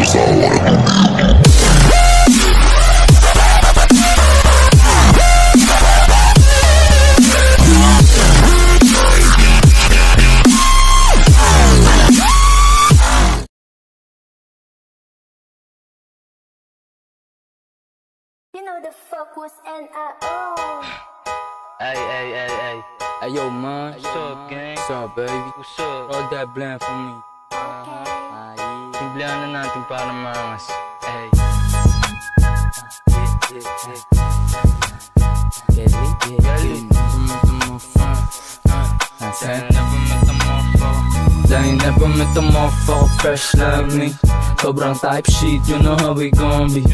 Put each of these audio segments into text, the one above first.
You know the fuck was N.I.O. Hey yo man, what's up gang? What's up baby? What's up? Roll that blend for me. Timplahan na natin para mangas. Hey. They never met the motherfucker fresh like me. Sobrang type shit, you know how we gon' be.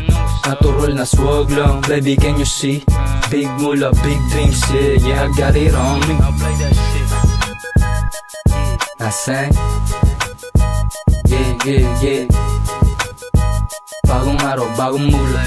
Natural na swag lang, baby can you see? Big mula, big dreams, yeah I got it on me. I'll play that shit. I sang, yeah. Bagong araw, bagong mula,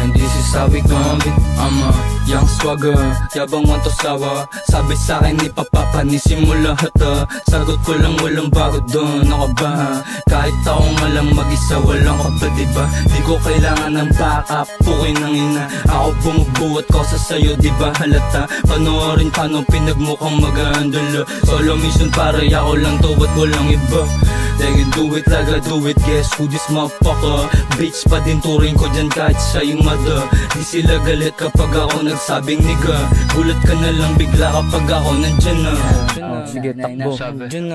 and this is how we gon' be. I'm a young swagger, yabang want to sawa. Sabi sa'kin ni Papa, nisimula hata. Sagot ko lang walang bago doon, ako ba? Kahit ako nga lang mag-isa, walang ka ba diba? Di ko kailangan ng backup, pukoy ng ina. Ako bumubuhat ko sa sayo, diba halata? Panoorin paano pinagmukhang mag-aandala. Solo mission para ako lang to at walang iba. They can do it like I do it, guess who this motherfucker? Bitch pa din turing ko dyan kahit siya yung mother. Di sila galit kapag ako nagsabing nigga. Gulat ka na lang bigla kapag ako nandyan na. Sige takbo,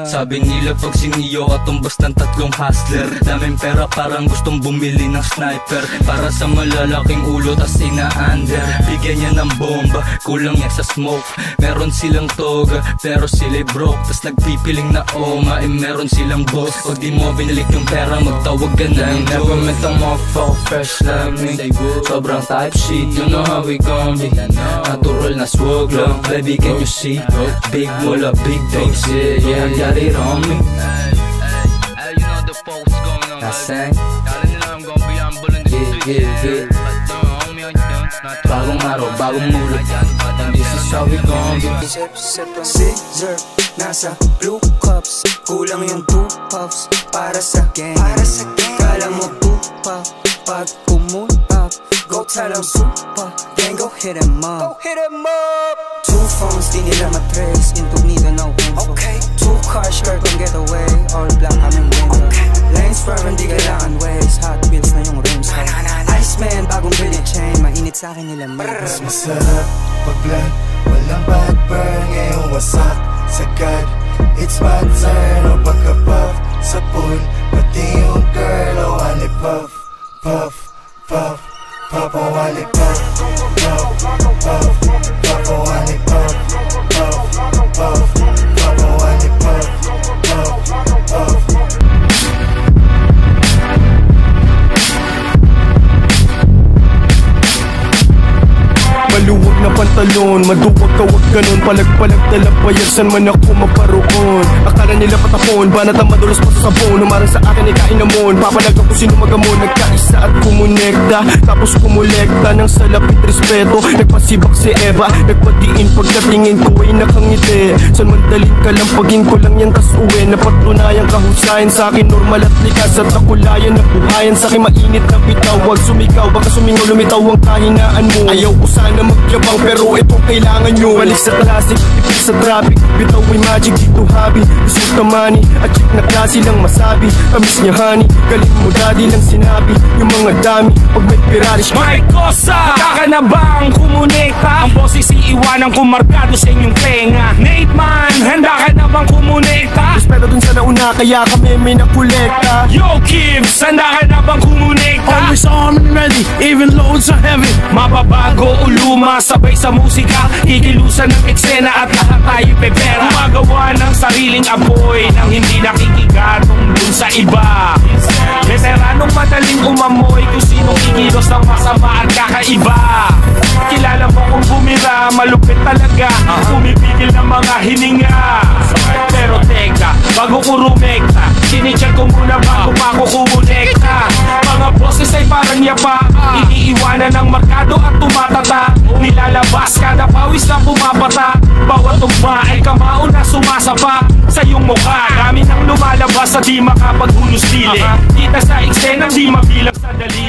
sabi nila pag siniyo ka tumbas ng tatlong hustler. Daming pera parang gustong bumili ng sniper. Para sa malalaking ulo tas ina-under. Bigyan niya ng bomba, kulang niya sa smoke. Meron silang toga, pero sila broke. Tas nagpipiling na oma, meron silang boss. O di mo binalik yung pera, magtawag ka na ng never met a motherfucker fresh like me. Sobrang type shit, you know how we gon' be. Natural na swag lang, baby can you see? Big mula, big dreams, yeah I got it on me. Hey, you know the fuck what's going on, I sang, y'all know I'm gon' be humble in the street. yeah. Homie, how you doing? Bagong araw, bagong mula, and this is how we gon' be. Sip ang scissor, nasa blue cups. Kulang yung 2 puffs para sa gang. Kala mo pupa, pag pumunta go tell them super, gang go hit em up. 2 phones, di nila matrace, incognito no info. 2 cars, skirt on getaway, all black aming window. Lanes firm, di kailangan ways, Hot Wheels na yung rims. Iceman, bagong billy chain, mainit sa'kin nila mas masarap mag-blend, walang bad burn. Ngayong wasak, sagad, it's my turn. O pagka-puff sa pool, pati yung girl. O wali puff, puff, puff, puff. O wali puff, puff, puff, puff. O wali puff, puff, puff, puff. O wali puff, puff, puff. Maluwag na pantalon, maduwag ka wag ganun. Palag-palag talapayan, san man ako maparoon. Akala nila patapon, banat ang madulas pa sa sabon. Umarang sa akin ay kainamon, papalag ako sino magamon. Nagkaisa at kumonekta, tapos kumolekta ng salapit respeto. Nagpasibak si Eva, nagpadiin pagkatingin ko ay nakangiti. San man daling kalampagin ko lang yan tas uwi. Napatunayang kahusayan sa akin, normal at likas. At nakulayan na buhayan sa akin, mainit na bitaw. Wag sumigaw, baka sumingaw lumitaw ang kahinaan mo. Ayaw ko sana magyabang pero ito kailangan nyo. Balik sa classic, ipit sa traffic. Bitaw ay magic, dito hobby. Resulta money, at chick na klase lang masabi. Kamis niya honey, galing mo daddy lang sinabi. Yung mga dami, pag may piraris may kosa, kaka na bang kumonekta? Ang boses iiwanan kung markado sa inyong tenga. Nate man, handa ka na bang kumonekta? Respeto dun sa nauna, kaya kami may nakolekta. Yo Kibbs, handa ka na bang kumonekta? Always armed and ready, even loads are heavy. Mababago o luma, sabay sa musika. Ikilusan ng eksena at lahat tayo pepera. Gumagawa ng sariling apoy nang hindi nakikigatong dun sa iba. Veteranong madaling umamoy kung sinong ikilos ng masama at kakaiba. Kilala mo kung bumira, malupit talaga. Pumipigil ng mga hininga. Pero teka, bago ko rumekta, sinicheck ko muna bago pa ako kumonekta. Mga boses ay parang yapa, iniiwanan ng markado at tumatata. Nilalabas kada pawis na pumapata. Bawat tugma ay kamao na sumasapa sa iyong mukha. Dami nang lumalabas sa di makapaghulos dili. Kita sa eksena Di mabilang sa dali